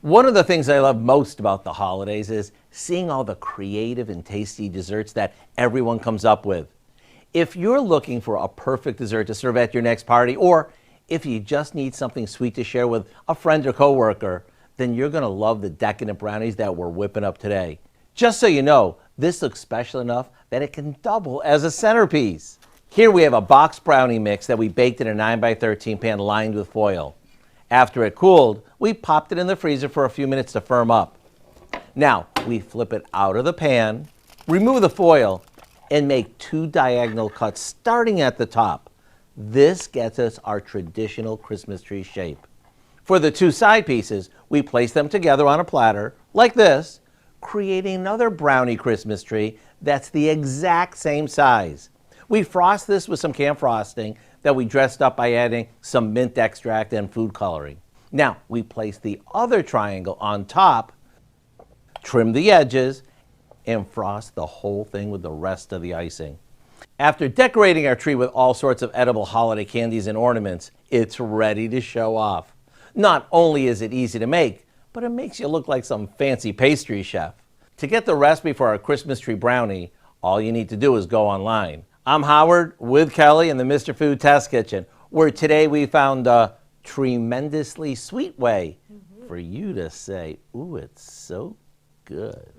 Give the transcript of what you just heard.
One of the things I love most about the holidays is seeing all the creative and tasty desserts that everyone comes up with. If you're looking for a perfect dessert to serve at your next party, or if you just need something sweet to share with a friend or coworker, then you're going to love the decadent brownies that we're whipping up today. Just so you know, this looks special enough that it can double as a centerpiece. Here we have a boxed brownie mix that we baked in a 9x13 pan lined with foil. After it cooled, we popped it in the freezer for a few minutes to firm up. Now, we flip it out of the pan, remove the foil, and make 2 diagonal cuts starting at the top. This gets us our traditional Christmas tree shape. For the 2 side pieces, we place them together on a platter, like this, creating another brownie Christmas tree that's the exact same size. We frost this with some canned frosting that we dressed up by adding some mint extract and food coloring. Now, we place the other triangle on top, trim the edges, and frost the whole thing with the rest of the icing. After decorating our tree with all sorts of edible holiday candies and ornaments, it's ready to show off. Not only is it easy to make, but it makes you look like some fancy pastry chef. To get the recipe for our Christmas tree brownie, all you need to do is go online. I'm Howard with Kelly in the Mr. Food Test Kitchen, where today we found a tremendously sweet way for you to say, ooh, it's so good.